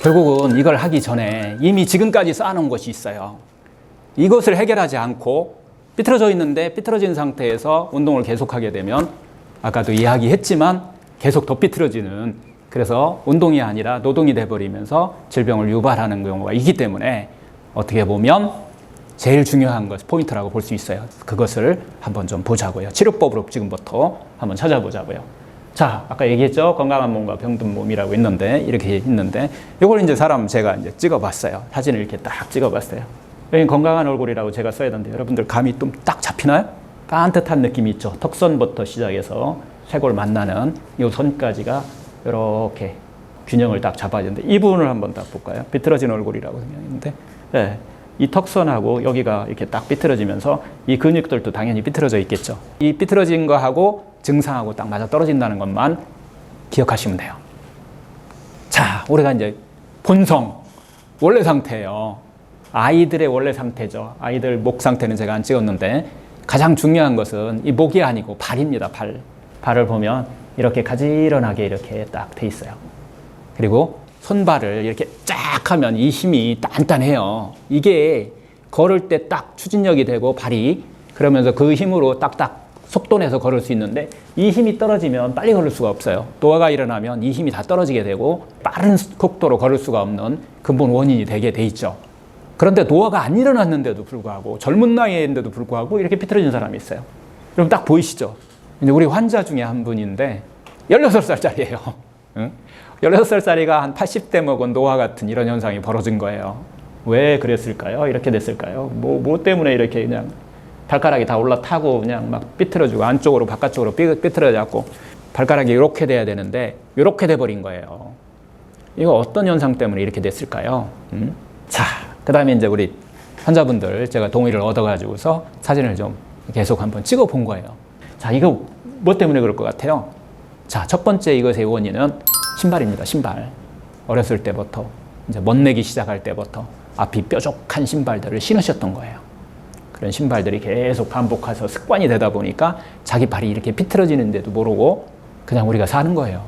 결국은 이걸 하기 전에 이미 지금까지 쌓아놓은 것이 있어요. 이것을 해결하지 않고 삐뚤어져 있는데 삐뚤어진 상태에서 운동을 계속하게 되면 아까도 이야기했지만 계속 더 삐뚤어지는, 그래서 운동이 아니라 노동이 돼버리면서 질병을 유발하는 경우가 있기 때문에 어떻게 보면 제일 중요한 것, 포인트라고 볼 수 있어요. 그것을 한번 좀 보자고요. 치료법으로 지금부터 한번 찾아보자고요. 자, 아까 얘기했죠? 건강한 몸과 병든 몸이라고 있는데, 이렇게 있는데, 이걸 이제 사람 제가 이제 찍어봤어요. 사진을 이렇게 딱 찍어봤어요. 여기 건강한 얼굴이라고 제가 써야 되는데, 여러분들 감이 좀 딱 잡히나요? 깐듯한 느낌이 있죠? 턱선부터 시작해서 쇄골 만나는 이 선까지가 이렇게 균형을 딱 잡아야 되는데, 이 부분을 한번 딱 볼까요? 비틀어진 얼굴이라고 생각했는데, 네. 이 턱선하고 여기가 이렇게 딱 삐뚤어지면서 이 근육들도 당연히 삐뚤어져 있겠죠. 이 삐뚤어진 거하고 증상하고 딱 맞아 떨어진다는 것만 기억하시면 돼요. 자, 우리가 이제 본성, 원래 상태예요. 아이들의 원래 상태죠. 아이들 목 상태는 제가 안 찍었는데, 가장 중요한 것은 이 목이 아니고 발입니다. 발. 발을 보면 이렇게 가지런하게 이렇게 딱 돼 있어요. 그리고 손발을 이렇게 쫙 하면 이 힘이 단단해요. 이게 걸을 때 딱 추진력이 되고 발이, 그러면서 그 힘으로 딱딱 속도 내서 걸을 수 있는데, 이 힘이 떨어지면 빨리 걸을 수가 없어요. 노화가 일어나면 이 힘이 다 떨어지게 되고 빠른 속도로 걸을 수가 없는 근본 원인이 되게 돼 있죠. 그런데 노화가 안 일어났는데도 불구하고, 젊은 나이인데도 불구하고 이렇게 삐뚤어진 사람이 있어요. 여러분 딱 보이시죠? 이제 우리 환자 중에 한 분인데 16살짜리예요. 응? 16살짜리가 한 80대 먹은 노화 같은 이런 현상이 벌어진 거예요. 왜 그랬을까요? 이렇게 됐을까요? 뭐 때문에 이렇게 그냥 발가락이 다 올라타고 그냥 막 삐뚤어지고 안쪽으로 바깥쪽으로 삐뚤어졌고, 발가락이 이렇게 돼야 되는데 이렇게 돼버린 거예요. 이거 어떤 현상 때문에 이렇게 됐을까요? 자, 그 다음에 이제 우리 환자분들 제가 동의를 얻어가지고서 사진을 좀 계속 한번 찍어 본 거예요. 자, 이거 뭐 때문에 그럴 것 같아요? 자, 첫 번째 이것의 원인은 신발입니다. 신발. 어렸을 때부터 이제 멋내기 시작할 때부터 앞이 뾰족한 신발들을 신으셨던 거예요. 그런 신발들이 계속 반복해서 습관이 되다 보니까 자기 발이 이렇게 비틀어지는데도 모르고 그냥 우리가 사는 거예요.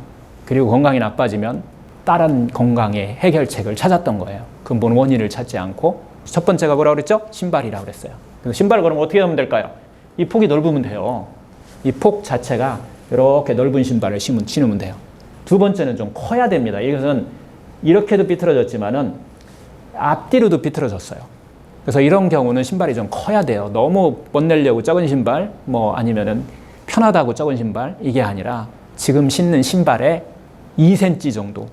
그리고 건강이 나빠지면 다른 건강의 해결책을 찾았던 거예요. 근본 원인을 찾지 않고. 첫 번째가 뭐라고 그랬죠? 신발이라고 그랬어요. 그래서 신발을 그러면 어떻게 하면 될까요? 이 폭이 넓으면 돼요. 이 폭 자체가 이렇게 넓은 신발을 신으면 돼요. 두 번째는 좀 커야 됩니다. 이것은 이렇게도 삐뚤어졌지만은 앞뒤로도 삐뚤어졌어요. 그래서 이런 경우는 신발이 좀 커야 돼요. 너무 멋내려고 적은 신발, 뭐 아니면은 편하다고 적은 신발, 이게 아니라 지금 신는 신발에 2cm 정도,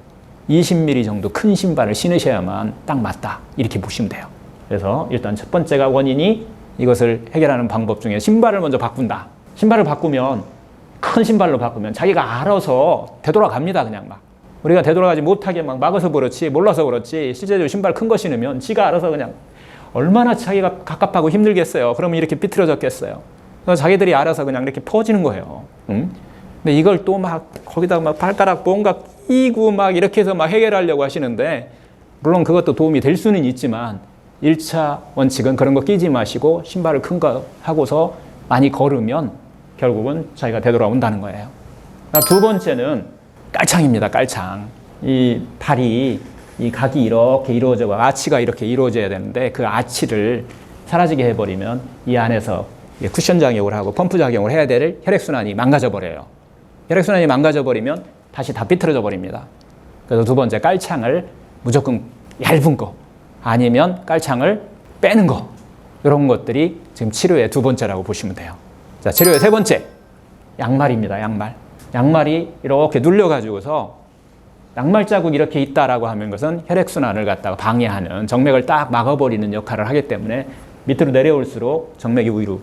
20mm 정도 큰 신발을 신으셔야만 딱 맞다. 이렇게 보시면 돼요. 그래서 일단 첫 번째가 원인이, 이것을 해결하는 방법 중에 신발을 먼저 바꾼다. 신발을 바꾸면, 큰 신발로 바꾸면 자기가 알아서 되돌아갑니다. 그냥 막. 우리가 되돌아가지 못하게 막 막아서 그렇지, 몰라서 그렇지, 실제로 신발 큰 거 신으면 지가 알아서 그냥 얼마나 자기가 갑갑하고 힘들겠어요. 그러면 이렇게 삐뚤어졌겠어요. 그래서 자기들이 알아서 그냥 이렇게 퍼지는 거예요. 응? 근데 이걸 또 막 거기다가 막 발가락 뭔가 끼고 막 이렇게 해서 막 해결하려고 하시는데, 물론 그것도 도움이 될 수는 있지만 1차 원칙은 그런 거 끼지 마시고 신발을 큰 거 하고서 많이 걸으면 결국은 자기가 되돌아온다는 거예요. 두 번째는 깔창입니다. 깔창. 이 발이, 이 각이 이렇게 이루어져고 아치가 이렇게 이루어져야 되는데, 그 아치를 사라지게 해버리면 이 안에서 쿠션 작용을 하고 펌프 작용을 해야 될 혈액순환이 망가져 버려요. 혈액순환이 망가져 버리면 다시 다 삐뚤어져 버립니다. 그래서 두 번째, 깔창을 무조건 얇은 거, 아니면 깔창을 빼는 거, 이런 것들이 지금 치료의 두 번째라고 보시면 돼요. 자, 치료의 세 번째, 양말입니다. 양말. 양말이 이렇게 눌려가지고서 양말 자국이 이렇게 있다라고 하는 것은 혈액순환을 갖다가 방해하는, 정맥을 딱 막아버리는 역할을 하기 때문에 밑으로 내려올수록 정맥이 위로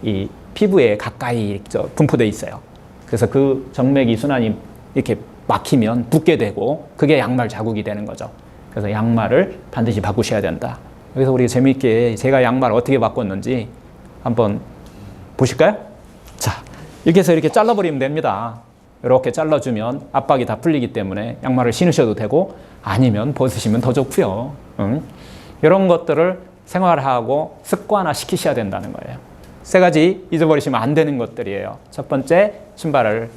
이 피부에 가까이 분포되어 있어요. 그래서 그 정맥이 순환이 이렇게 막히면 붓게 되고, 그게 양말 자국이 되는 거죠. 그래서 양말을 반드시 바꾸셔야 된다. 여기서 우리 재미있게 제가 양말 어떻게 바꿨는지 한번 보실까요? 자, 이렇게 해서 이렇게 잘라버리면 됩니다. 이렇게 잘라주면 압박이 다 풀리기 때문에 양말을 신으셔도 되고, 아니면 벗으시면 더 좋고요. 응? 이런 것들을 생활하고 습관화 시키셔야 된다는 거예요. 세 가지 잊어버리시면 안 되는 것들이에요. 첫 번째, 신발을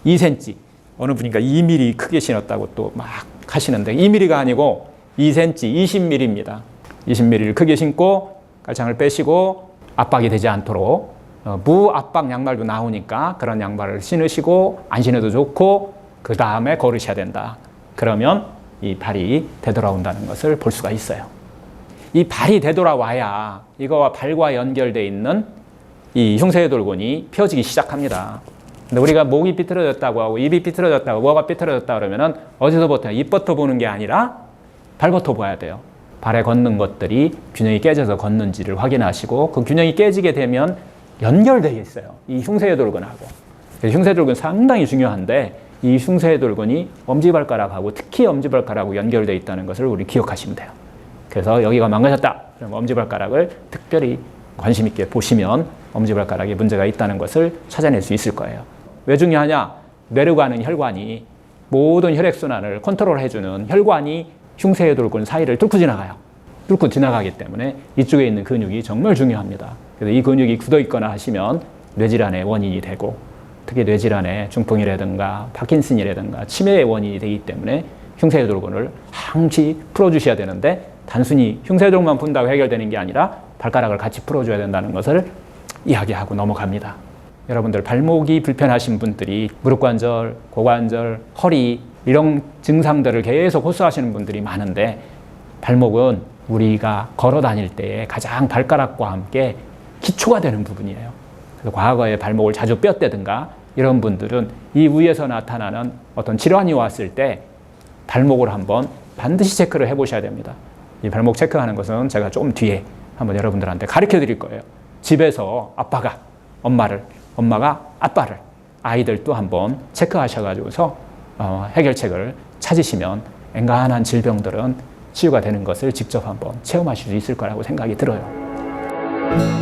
2cm, 어느 분인가 2mm 크게 신었다고 또 막 하시는데 2mm가 아니고 2cm, 20mm입니다. 20mm를 크게 신고 깔창을 빼시고 압박이 되지 않도록 무압박 양말도 나오니까 그런 양말을 신으시고 안 신어도 좋고 그 다음에 걸으셔야 된다. 그러면 이 발이 되돌아온다는 것을 볼 수가 있어요. 이 발이 되돌아와야 이거와 발과 연결되어 있는 이 흉쇄돌근이 펴지기 시작합니다. 근데 우리가 목이 삐뚤어졌다고 하고 입이 삐뚤어졌다고 뭐가 삐뚤어졌다 그러면은 어디서부터 입부터 보는 게 아니라 발부터 봐야 돼요. 발에 걷는 것들이 균형이 깨져서 걷는지를 확인하시고 그 균형이 깨지게 되면 연결되어 있어요. 이 흉쇄돌근하고. 흉쇄돌근 상당히 중요한데 이 흉쇄돌근이 엄지발가락하고 특히 엄지발가락하고 연결되어 있다는 것을 우리 기억하시면 돼요. 그래서 여기가 망가졌다. 그럼 엄지발가락을 특별히 관심 있게 보시면 엄지발가락에 문제가 있다는 것을 찾아낼 수 있을 거예요. 왜 중요하냐? 뇌로 가는 혈관이 모든 혈액순환을 컨트롤해주는 혈관이 흉쇄돌근 사이를 뚫고 지나가요. 뚫고 지나가기 때문에 이쪽에 있는 근육이 정말 중요합니다. 그래서 이 근육이 굳어 있거나 하시면 뇌질환의 원인이 되고 특히 뇌질환의 중풍이라든가 파킨슨이라든가 치매의 원인이 되기 때문에 흉쇄돌근을 항시 풀어주셔야 되는데 단순히 흉쇄돌만 푼다고 해결되는 게 아니라 발가락을 같이 풀어줘야 된다는 것을 이야기하고 넘어갑니다. 여러분들 발목이 불편하신 분들이 무릎관절, 고관절, 허리 이런 증상들을 계속 호소하시는 분들이 많은데 발목은 우리가 걸어 다닐 때에 가장 발가락과 함께 기초가 되는 부분이에요. 그래서 과거에 발목을 자주 뼈대든가 이런 분들은 이 위에서 나타나는 어떤 질환이 왔을 때 발목을 한번 반드시 체크를 해보셔야 됩니다. 이 발목 체크하는 것은 제가 좀 뒤에 한번 여러분들한테 가르쳐 드릴 거예요. 집에서 아빠가 엄마가 아빠를 아이들도 한번 체크하셔가지고서 해결책을 찾으시면 엔간한 질병들은 치유가 되는 것을 직접 한번 체험하실 수 있을 거라고 생각이 들어요.